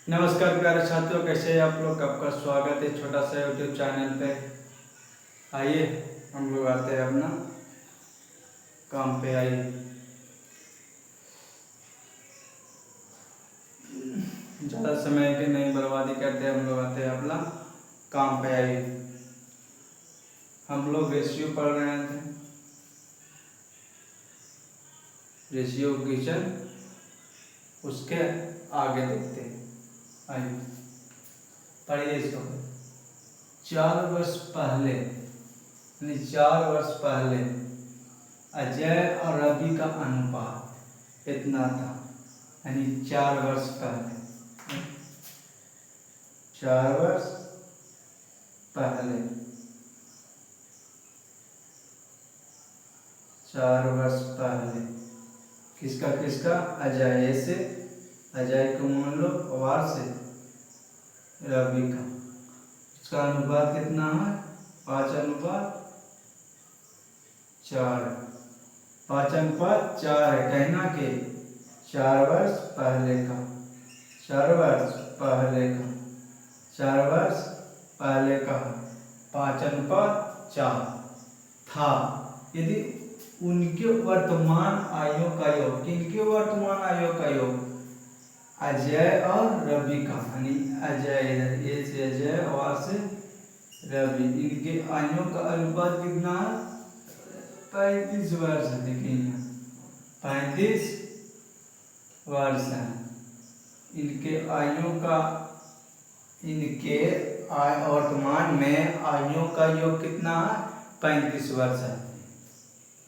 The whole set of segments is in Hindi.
नमस्कार प्यारे छात्रों, कैसे हैं आप लोग। आपका स्वागत है छोटा सा यूट्यूब चैनल पे। आइए हम लोग आते हैं अपना काम पे। आइए, ज़्यादा समय की नहीं बर्बादी करते, हम लोग आते हैं अपना काम पे। आइए, हम लोग रेशियो पढ़ रहे थे, रेशियो क्वेश्चन, उसके आगे देखते हैं। आइए पढ़िए इसको। 4 वर्ष पहले, यानी 4 वर्ष पहले अजय और रवि का अनुपात इतना था। यानी 4 वर्ष पहले, 4 वर्ष पहले, 4 वर्ष पहले किसका किसका? अजय से, अजय को मान लो, और से रवि का। इसका अनुपात कितना है? 5:4। 5:4 है। कहना कि 4 वर्ष पहले का, 4 वर्ष पहले का, 4 वर्ष पहले का 5:4 था। यदि उनके वर्तमान आयु का योग, किनके वर्तमान आयु का योग? अजय और रवि का, यानी अजय, ये से अजय और से रवि, इनके आयु का अनुपात कितना है? 35 वर्ष है। देखिए 35 वर्ष है इनके आयु का। इनके वर्तमान में आयु का योग कितना है? 35 वर्ष है।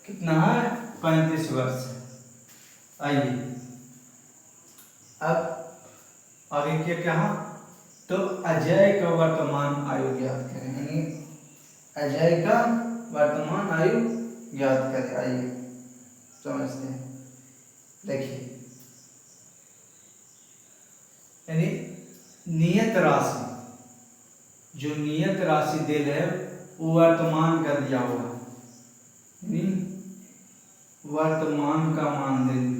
कितना है? 35 वर्ष है। आइए अब आगे क्या कहा? तो अजय का वर्तमान आयु ज्ञात करें, यानी अजय का वर्तमान आयु ज्ञात करें। आइए समझते हैं। देखिए, यानी नियत राशि, जो नियत राशि दे रहे वो वर्तमान का दिया हुआ, यानी वर्तमान का मान देंगे।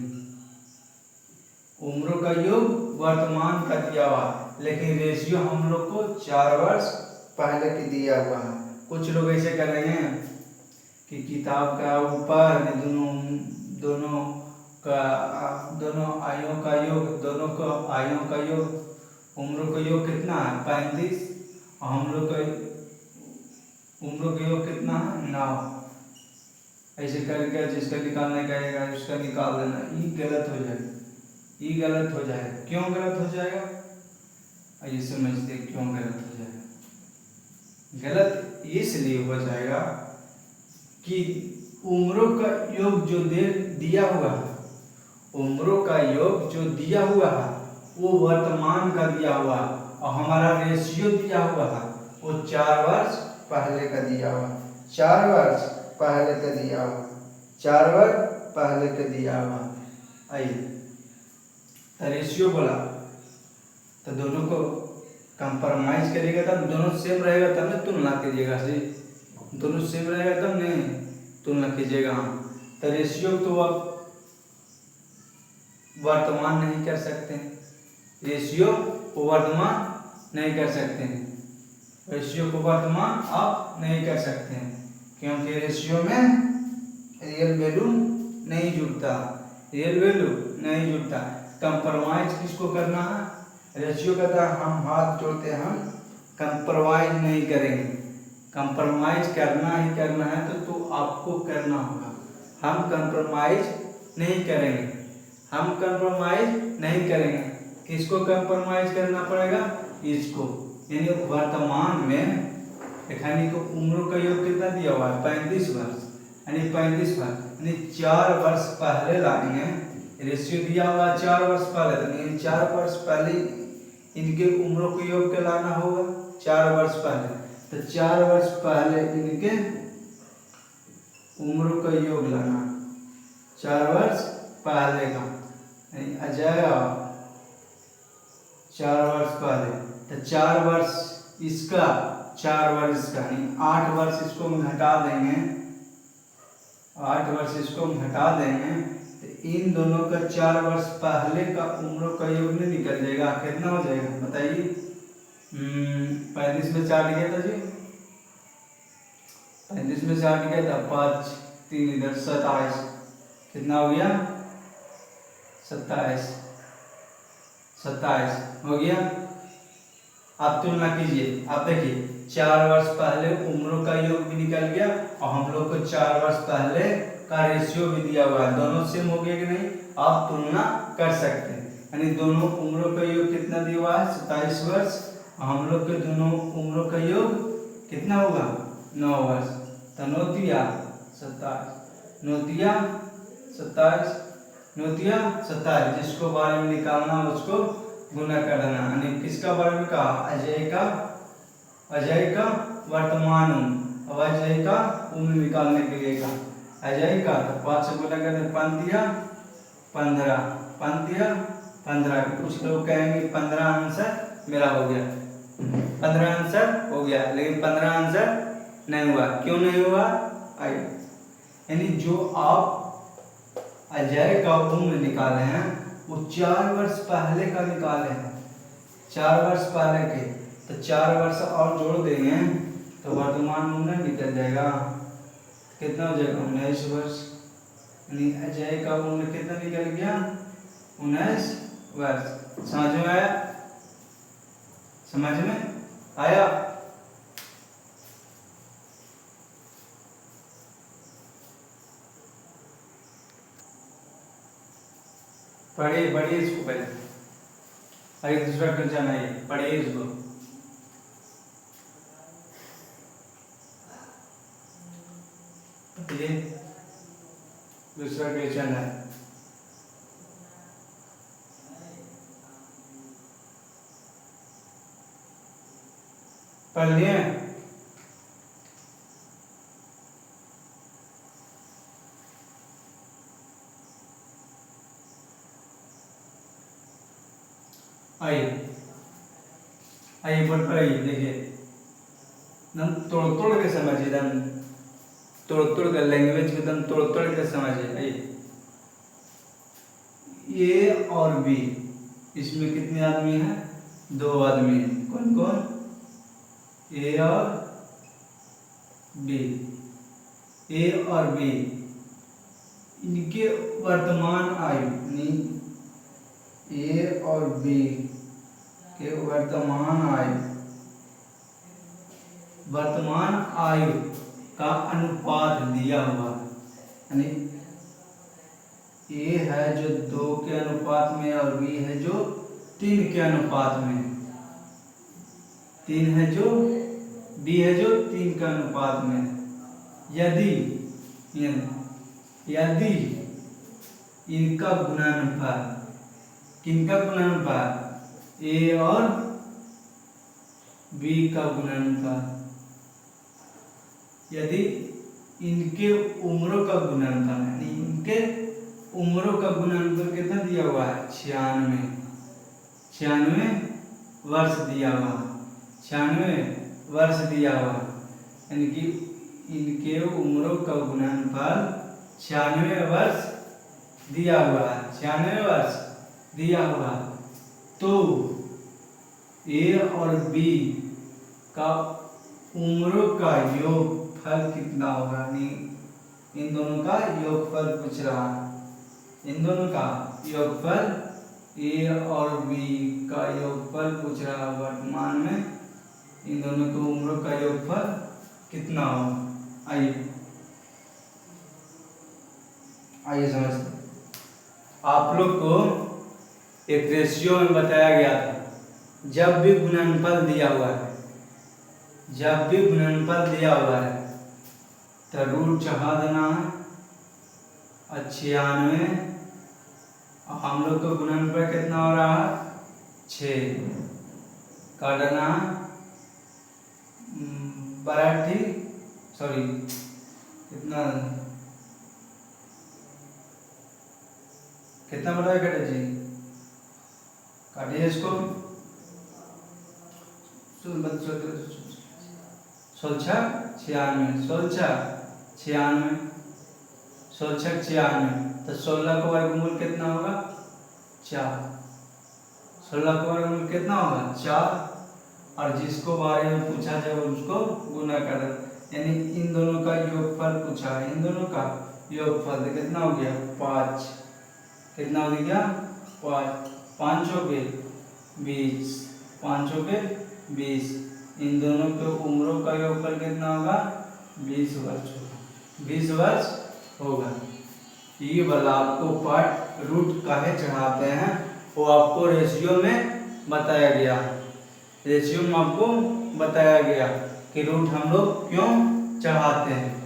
उम्र का योग वर्तमान का दिया हुआ, लेकिन रेशियो हम लोग को 4 वर्ष पहले के दिया हुआ है। कुछ लोग ऐसे कर रहे हैं कि किताब का ऊपर दोनों आयु का योग, दोनों का आयु का योग, उम्र का योग कितना है? 35, और हम लोग का उम्र का योग कितना है? 9। ऐसे करके जिसका निकालने कहेगा उसका निकाल देना। ये गलत हो जाएगा, ये गलत हो जाएगा। क्यों गलत हो जाएगा? आइए समझते हैं क्यों गलत हो जाएगा। गलत इसलिए हो जाएगा कि उम्रों का योग जो दिया हुआ है, उम्रों का योग जो दिया हुआ है वो वर्तमान का दिया हुआ है, और हमारा रेशियो दिया हुआ है वो 4 वर्ष पहले का दिया हुआ, 4 वर्ष पहले का दिया हुआ, 4 वर्ष पहले का दिया हुआ। आइए रेशियो बोला तो दोनों को कंप्रोमाइज करिएगा, तब दोनों सेम रहेगा, तब नहीं तुलना कीजिएगा। सही, दोनों सेम रहेगा तब नहीं तुलना कीजिएगा। हाँ, तो रेशियो तो आप वर्तमान नहीं कर सकते, रेशियो को वर्तमान नहीं कर सकते हैं, रेशियो को वर्तमान आप नहीं कर सकते हैं, क्योंकि रेशियो में रियल वैल्यू नहीं जुड़ता, रियल वैल्यू नहीं जुड़ता। कंप्रोमाइज किसको करना है? रेशियो कहता है हम हाथ जोड़ते हैं, हम कंप्रोमाइज नहीं करेंगे। कंप्रोमाइज करना ही करना है तो आपको करना होगा। हम कंप्रोमाइज नहीं करेंगे, हम कंप्रोमाइज नहीं करेंगे। किसको कंप्रोमाइज करना पड़ेगा? इसको, यानी वर्तमान में यानी को उम्र का योग कितना दिया हुआ है? 35 वर्ष, यानी 35 वर्ष, यानी 4 वर्ष पहले लाएंगे। रेशियो दिया हुआ 4 वर्ष पहले, यानी 4 वर्ष पहले इनके उम्र को योग के लाना होगा। 4 वर्ष पहले, तो 4 वर्ष पहले इनके उम्र का योग लाना, 4 वर्ष पहले का, यानी अजय 4 वर्ष पहले, तो 4 वर्ष इसका, 4 वर्ष इसका, यानी 8 वर्ष इसको हम घटा देंगे, 8 वर्ष इसको हम घटा देंगे, तो इन दोनों का 4 वर्ष पहले का उम्र का योग नहीं निकल जाएगा, कितना हो जाएगा बताइए। 35 में 4 गया था जी, 35 में 4 गया था, 5 3 इधर 27, कितना हो गया 27 हो गया। आप तुलना कीजिए, आप देखिए 4 वर्ष पहले उम्र का योग भी निकल गया और हम लोग को 4 वर्ष पहले का रेशियो भी दिया हुआ है, दोनों सेम हो गया कि नहीं, आप तुलना कर सकते हैं। यानी दोनों उम्रों का योग कितना दिया हुआ है 27 वर्ष, हम लोग के दोनों उम्रों का योग कितना होगा 9 वर्ष, तो 9 तिया 27, 9 तिया 27, 9 तिया 27, जिसको बारे में निकालना उसको गुना करना। यानी किसका बारे में कहा, अजय का वर्तमान उम्र, अब अजय का उम्र निकालने के लिए कहा, अजय का तो 5 से गुना करते 5 तिया 15, 5 तिया 15, कुछ लोग कहेंगे 15 आंसर मेरा हो गया, 15 आंसर हो गया, लेकिन 15 आंसर नहीं हुआ, क्यों नहीं हुआ, यानी जो आप अजय का उम्र निकाले हैं वो 4 वर्ष पहले का निकाले हैं, 4 वर्ष पहले के, तो 4 वर्ष और जोड़ देंगे तो वर्तमान उम्र निकल जाएगा, कितना हो जाएगा 19 वर्ष। यानी अजय का उम्र कितना निकल गया 19 वर्ष। समझ में आया, समझ में आया। पढ़िए इसको पहले, अरे दूसरा क्वेश्चन है, पढ़िए इसको। पढ़िए दूसरा क्वेश्चन है, पढ़ लिए। आइए पढ़िए, देखिए एकदम तोड़ के समझिए, एकदम तोड़ कर लैंग्वेज में एकदम तोड़ के समझिए। आइए ए और बी, इसमें कितने आदमी हैं 2 आदमी हैं, कौन कौन, ए और बी, ए और बी, इनके वर्तमान आयु, ए और बी के वर्तमान आयु का अनुपात दिया हुआ है, यानी ए है जो 2 के अनुपात में और बी है जो 3 के अनुपात में, 3 है जो बी है जो 3 के अनुपात में। यदि इनका गुणनफल, किनका गुणनफल, ए और बी का गुणनफल, यदि इनके उम्रों का गुणनफल, यानी इनके उम्रों का गुणनफल कितना दिया हुआ है 96 वर्ष दिया हुआ, 96 वर्ष दिया हुआ, यानी कि इनके उम्रों का गुणनफल 96 वर्ष दिया हुआ है, 96 वर्ष दिया हुआ, तो ए और बी का उम्रों का योगफल कितना होगा, इन दोनों का योगफल पूछ रहा है, इन दोनों का योगफल, ए और बी का योगफल पूछ रहा है वर्तमान में, इन दोनों की उम्रों का योगफल कितना होगा। आइए समझते, आप लोग को एक रेशियो में बताया गया था, जब भी गुणनफल दिया हुआ है, जब भी गुणनफल दिया हुआ है तो रूट चढ़ा देना है 96, और हम लोग को गुणनफल कितना हो रहा है 6, काट देना है 12, सॉरी कितना बताया कटे जी, काटिए इसको, 16 96, 16 96, तो 16 का वर्गमूल कितना होगा 4। 16 का वर्गमूल कितना होगा 4। और जिसको बारे में पूछा जाए उसको गुना कर, यानी इन दोनों का योगफल पूछा है, इन दोनों का योगफल तो कितना हो गया 5। कितना हो गया 5। 5 हो गए 20, 5 हो गए 20। इन दोनों के उम्रों का योगफल कितना होगा 20 वर्ष होगा, 20 वर्ष होगा। ये वाला आपको पार्ट रूट काहे चढ़ाते हैं वो आपको रेशियो में बताया गया है। रेशियो में आपको बताया गया कि रूट हम लोग क्यों चढ़ाते हैं।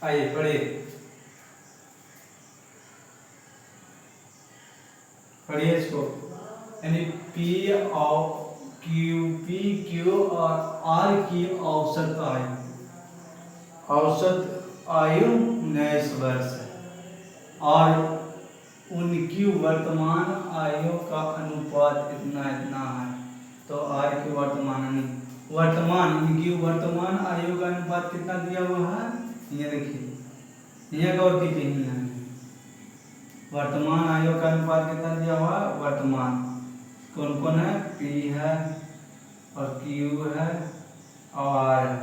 आइए पढ़िए, पढ़िए इसको। यानी पी क्यू और आर की औसत आयु, औसत आयु 19 वर्ष है और उनकी वर्तमान आयु का अनुपात इतना इतना है। तो आर की वर्तमान इनकी वर्तमान आयु का अनुपात कितना दिया हुआ है, ये देखिए, ये गौर कीजिए। वर्तमान आयु का अनुपात कितना दिया हुआ है, वर्तमान कौन कौन है, पी है और क्यू है और आर है।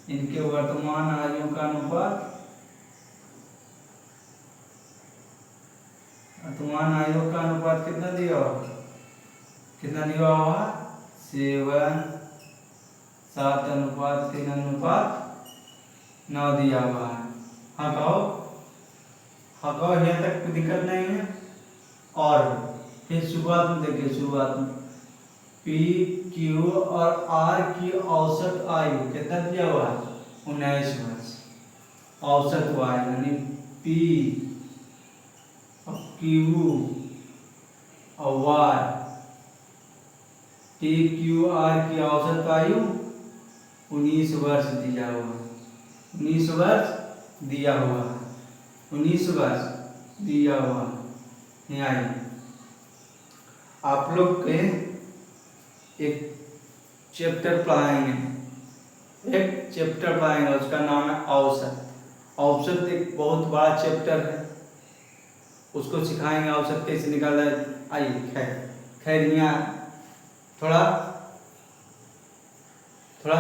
इनके वर्तमान आयु का अनुपात, वर्तमान आयु का अनुपात कितना दिया हुआ, कितना दिया हुआ 7, 7:3:9 दिया हुआ है। हाँ कहो, हाँ कहो, यहाँ तक कोई दिक्कत नहीं है। और फिर शुरुआत में देखिए, शुरुआत में पी क्यू और आर की औसत आयु कितना दिया हुआ है 19 वर्ष। औसत आयु यानी पी और क्यू और आर, पी क्यू आर की औसत आयु 19 वर्ष दिया हुआ है, 19 वर्ष दिया हुआ है, 19 वर्ष दिया हुआ है। यहाँ आप लोग के एक चैप्टर पढ़ाएंगे, एक चैप्टर पढ़ाएंगे, उसका नाम है औसत। औसत एक बहुत बड़ा चैप्टर है, उसको सिखाएंगे औसत कैसे निकाला है। आइए खैर यहाँ थोड़ा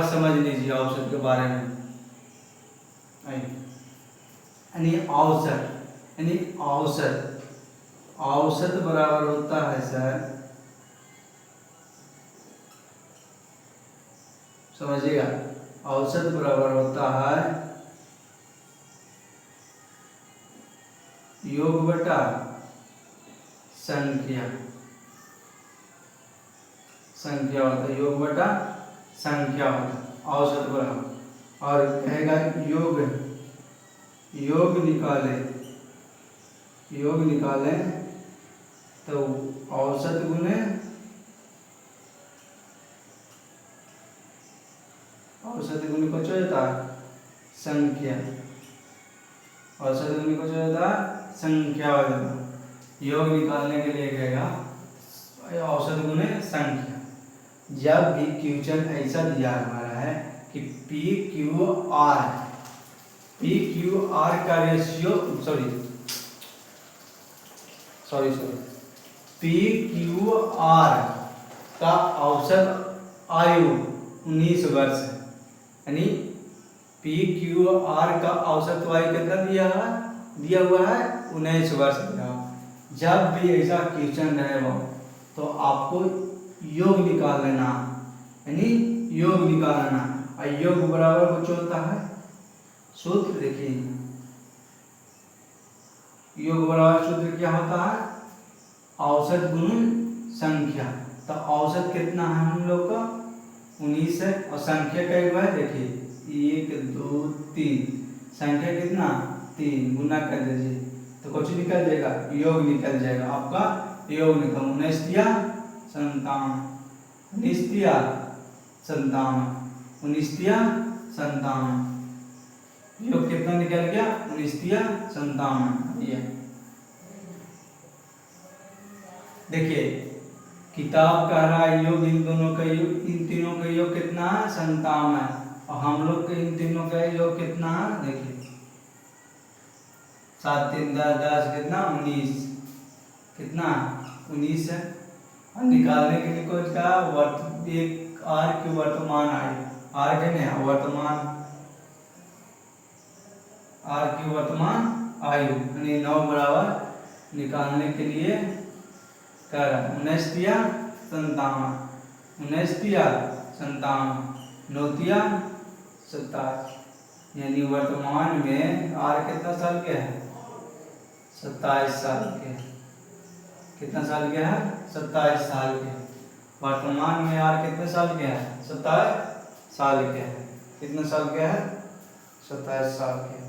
समझ लीजिए औसत के बारे में। यानी औसत बराबर होता है सर, समझिएगा, औसत बराबर होता है योग बटा संख्या, संख्या होता है, योग बटा संख्या होता है औसत बराबर। और कहेगा योग निकाले तो औसत गुने कुछ होता है संख्या, औसत गुने कुछ होता है संख्या हो जाता है। योग निकालने के लिए कहेगा औसत गुने संख्या। जब भी क्वेश्चन ऐसा दिया हमारा है कि पी क्यू आर का रेशियो पी क्यू आर का औसत आयु 19 वर्ष है। यानी पी क्यू आर का औसत आयु कितना दिया हुआ है 19 वर्ष दिया। जब भी ऐसा क्वेश्चन रहेगा तो आपको योग निकाल लेना, यानी योग निकालना। और योग बराबर कुछ होता है सूत्र, देखिए योग बराबर सूत्र क्या होता है, औसत गुणन संख्या। तो औसत कितना है हम लोग का 19 है और संख्या का एक है, देखिए 1 2 3, संख्या कितना 3, गुना कर दीजिए तो कुछ निकल जाएगा, योग निकल जाएगा आपका। योग निकल 19 दिया 57, 19 तिया 57, 19 तिया 57, योग कितना निकल गया 19 तिया 57। देखिए किताब कह रहा है योग, इन दोनों का योग, इन तीनों का योग कितना है 57, और हम लोग के इन तीनों का योग कितना है, देखिए 7 3 10 10 कितना 19, कितना 19 है। और निकालने के लिए कुछ का एक आर की वर्तमान आयु, आर के नहीं वर्तमान, आर की वर्तमान आयु यानी 9 बराबर निकालने के लिए कर 19 तिया 57, 19 तिया 57, 9 तिया 27, यानी वर्तमान में आर कितना साल के है 27 साल के, कितना साल के है 27 साल के। वर्तमान में आर कितने साल के है 27 साल के है, कितने साल के है 27 साल के।